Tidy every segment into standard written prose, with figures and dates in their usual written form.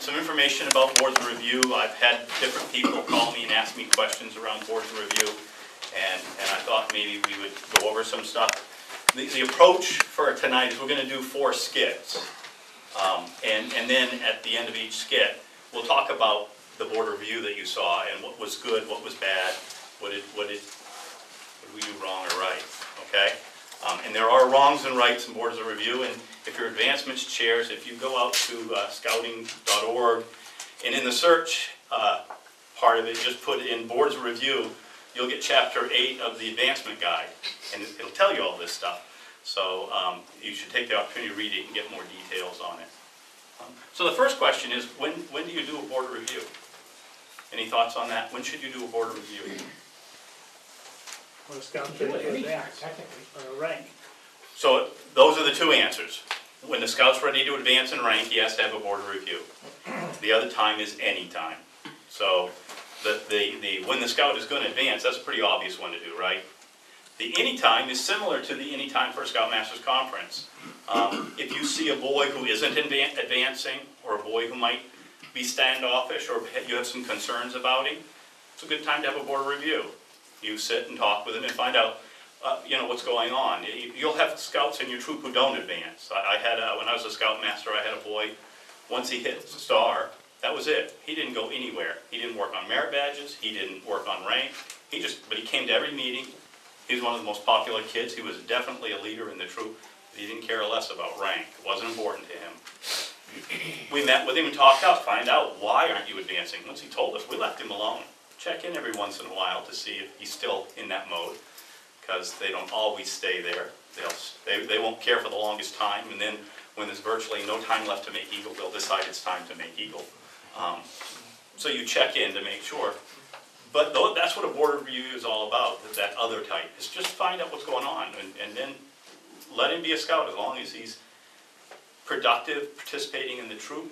some information about boards of review. I've had different people call me and ask me questions around boards of review, and I thought maybe we would go over some stuff. The approach for tonight is we're going to do 4 skits, and then at the end of each skit, we'll talk about the board review that you saw and what was good, what was bad, what did we do wrong or right, okay? And there are wrongs and rights in boards of review, and if you're advancements chairs, if you go out to scouting.org, and in the search part of it, just put in boards of review, you'll get chapter 8 of the advancement guide, and it'll tell you all this stuff. So you should take the opportunity to read it and get more details on it. So the first question is, when do you do a board review? Any thoughts on that? When should you do a board review? Well, Scout should do it technically, rank. So those are the 2 answers. When the scout's ready to advance in rank, he has to have a board review. The other time is any time. So when the scout is going to advance, that's a pretty obvious one to do, right? The anytime is similar to the anytime for a Scoutmasters Conference. If you see a boy who isn't advancing, or a boy who might be standoffish, or you have some concerns about him, it's a good time to have a board review. You sit and talk with him and find out, what's going on. You'll have scouts in your troop who don't advance. I had when I was a Scoutmaster, I had a boy. Once he hit star, that was it. He didn't go anywhere. He didn't work on merit badges. He didn't work on rank. But he came to every meeting. He was one of the most popular kids. He was definitely a leader in the troop. He didn't care less about rank. It wasn't important to him. We met with him and talked out, find out why aren't you advancing. Once he told us, we left him alone. Check in every once in a while to see if he's still in that mode, because they don't always stay there. They won't care for the longest time, and then when there's virtually no time left to make Eagle, they'll decide it's time to make Eagle. So you check in to make sure. But that's what a board review is all about, that other type. Is just find out what's going on, and then let him be a scout as long as he's productive, participating in the troop.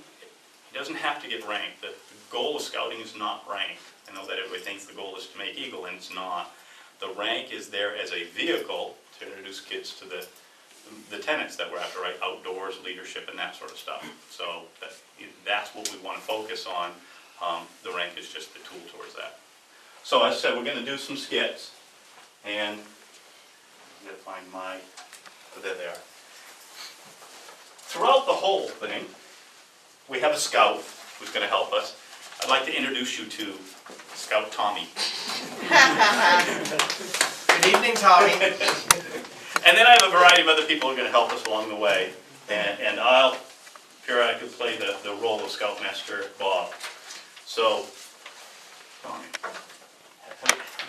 He doesn't have to get ranked. The goal of scouting is not rank. I know that everybody thinks the goal is to make Eagle, and it's not. The rank is there as a vehicle to introduce kids to the tenets that we're after, right? Outdoors, leadership, and that sort of stuff. So that's what we want to focus on. The rank is just the tool towards that. So as I said, we're going to do some skits, and I'm going to find there they are. Throughout the whole thing, we have a scout who's going to help us. I'd like to introduce you to Scout Tommy. Good evening, Tommy. And then I have a variety of other people who are going to help us along the way. And I'll periodically play the role of Scoutmaster Bob. So, Tommy,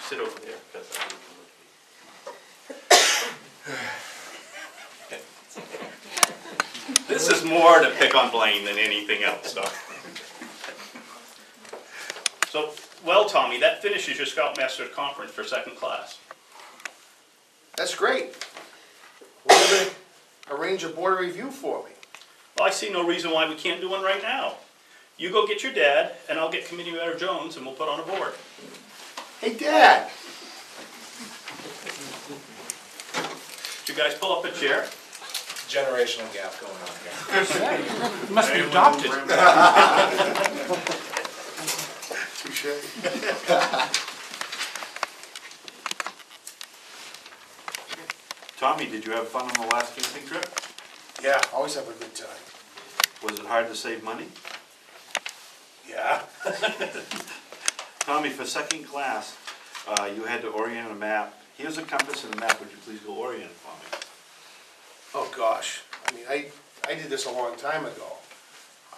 sit over there. This is more to pick on Blaine than anything else. So, well, Tommy, that finishes your Scoutmaster Conference for 2nd class. That's great. We're going to arrange a board review for me. Well, I see no reason why we can't do one right now. You go get your dad, and I'll get Committee Member Jones, and we'll put on a board. Hey, Dad. Did you guys pull up a chair? Generational gap going on here. You must be adopted. Touche. Tommy, did you have fun on the last camping trip? Yeah, always have a good time. Was it hard to save money? Yeah. Tommy, for 2nd class, you had to orient a map. Here's a compass and a map. Would you please go orient it for me? Oh gosh. I mean, I did this a long time ago.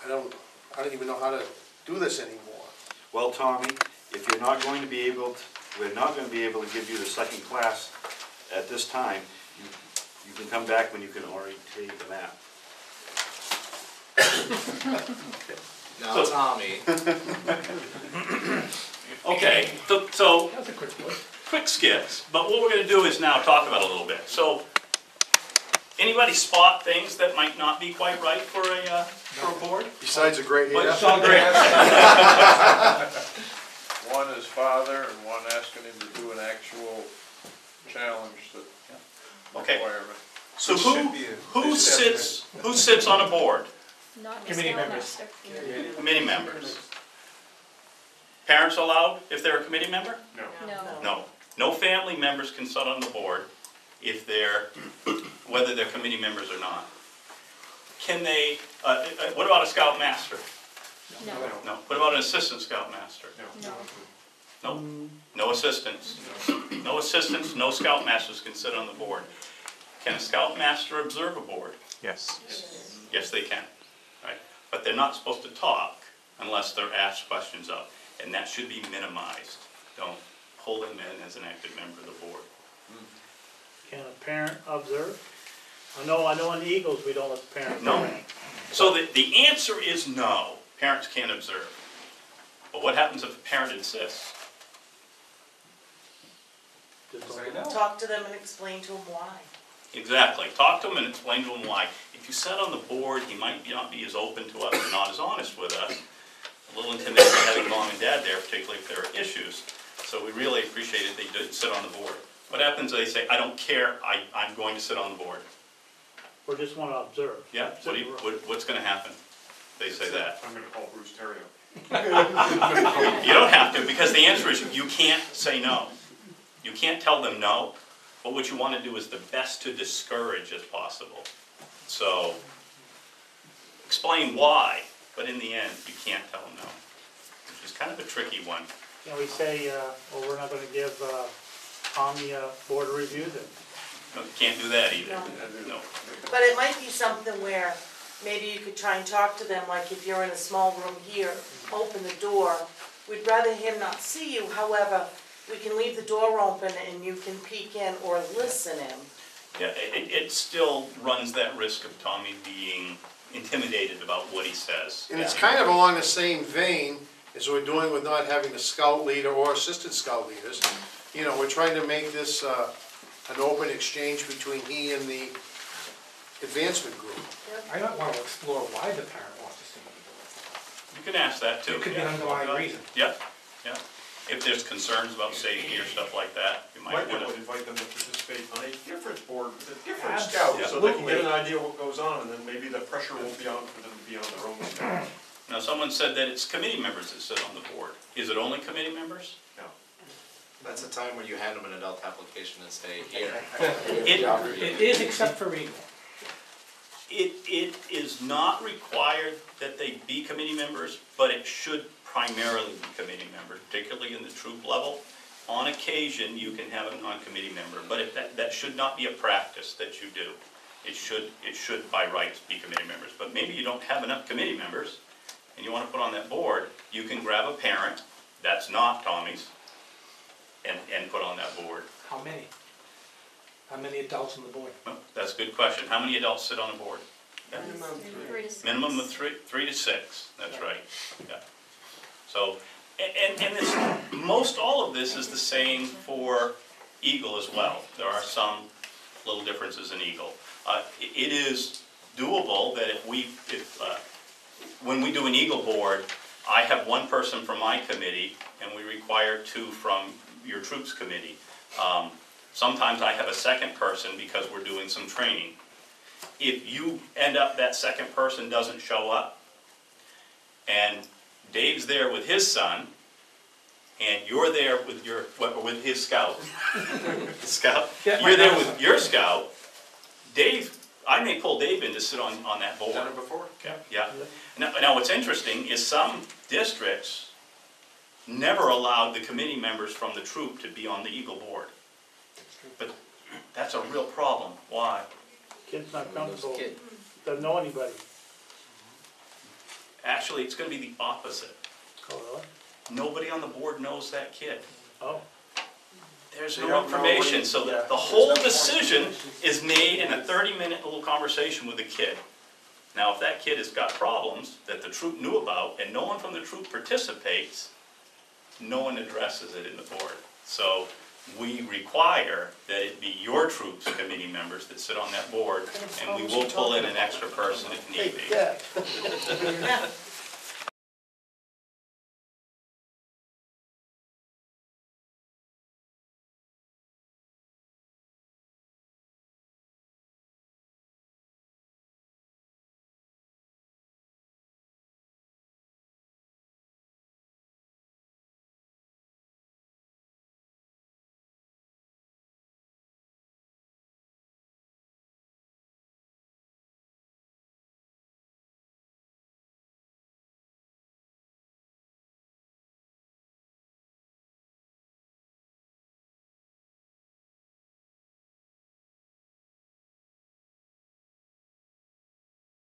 I don't even know how to do this anymore. Well, Tommy, if you're not going to be able to, we're not going to be able to give you the 2nd class at this time. You can come back when you can orientate the map. No, Tommy. Okay, so That's a quick one. quick skits, but what we're going to do is now talk about it a little bit. So, anybody spot things that might not be quite right for a board? Besides a great But hair. it's all great. One is father, and one asking him to do an actual challenge that Okay. requirement. So who sits on a board? Not Committee members. Scoutmaster. Committee members. Parents allowed if they're a committee member? No. No. No family members can sit on the board if they're, whether they're committee members or not. Can they, what about a scoutmaster? No. No. What about an assistant scoutmaster? No. No. No assistants. No assistants, no scoutmasters can sit on the board. Can a scoutmaster observe a board? Yes. Yes, they can, right? But they're not supposed to talk unless they're asked questions of, and that should be minimized. Don't pull them in as an active member of the board. Can a parent observe? I know in the Eagles, we don't let the parents No. rank. So the answer is no, parents can't observe. But what happens if a parent insists? Just don't- Talk to them and explain to them why. Exactly, talk to him and explain to him why. If you sat on the board, he might not be as open to us and not as honest with us. A little intimidated having mom and dad there, particularly if there are issues. So we really appreciate it, they did sit on the board. What happens if they say, I don't care, I'm going to sit on the board? We just want to observe. Yeah, what's gonna happen? They say that. I'm gonna call Bruce Theriault. You don't have to, because the answer is you can't say no. You can't tell them no, but what you want to do is the best to discourage as possible. So, explain why, but in the end, you can't tell them no, which is kind of a tricky one. Can we say, well, we're not going to give Tommy a board review then? No, you can't do that either. No. But it might be something where maybe you could try and talk to them, like if you're in a small room here, open the door. We'd rather him not see you, however, we can leave the door open and you can peek in or listen in. Yeah, it still runs that risk of Tommy being intimidated about what he says. And it's kind of along the same vein as we're doing with not having the scout leader or assistant scout leaders. You know, we're trying to make this an open exchange between he and the advancement group. I don't want to explore why the parent wants to sit on the board. You can ask that too. It could be an underlying reason. Yep, yeah. If there's concerns about safety or stuff like that, you might Might want want to. to invite them to participate on a different board with a different Absolutely. scout, so they can get an idea what goes on, and then maybe the pressure won't be on for them to be on their own scout. Now, someone said that it's committee members that sit on the board. Is it only committee members? No. That's the time when you hand them an adult application and say, here. It is except for Eagle. It is not required that they be committee members, but it should primarily be committee members, particularly in the troop level. On occasion, you can have a non-committee member, but that should not be a practice that you do. It should by rights be committee members, but maybe you don't have enough committee members and you want to put on that board, you can grab a parent, that's not Tommy's, and put on that board. How many? How many adults on the board? Well, that's a good question. How many adults sit on a board? Yeah. Minimum of three to six, that's right, yeah. So, and this, most all of this is the same for Eagle as well. There are some little differences in Eagle. It is doable that when we do an Eagle board, I have one person from my committee and we require two from your troops committee. Sometimes I have a second person because we're doing some training. If you end up, that second person doesn't show up, and Dave's there with his son, and you're there with his scout, you're there with your scout, Dave, I may pull Dave in to sit on that board. Done it before? Yeah. Now what's interesting is some districts never allowed the committee members from the troop to be on the Eagle board. But that's a real problem. Why? Kid's not comfortable, Kid. doesn't know anybody. Actually, it's going to be the opposite. Oh, really? Nobody on the board knows that kid. Oh. There's They no don't know information, what- so yeah. the whole decision is made in a 30-minute little conversation with the kid. Now, if that kid has got problems that the troop knew about and no one from the troop participates, no one addresses it in the board. So we require that it be your troops committee members that sit on that board, and we will pull in an extra person if need be. Hey, Dad.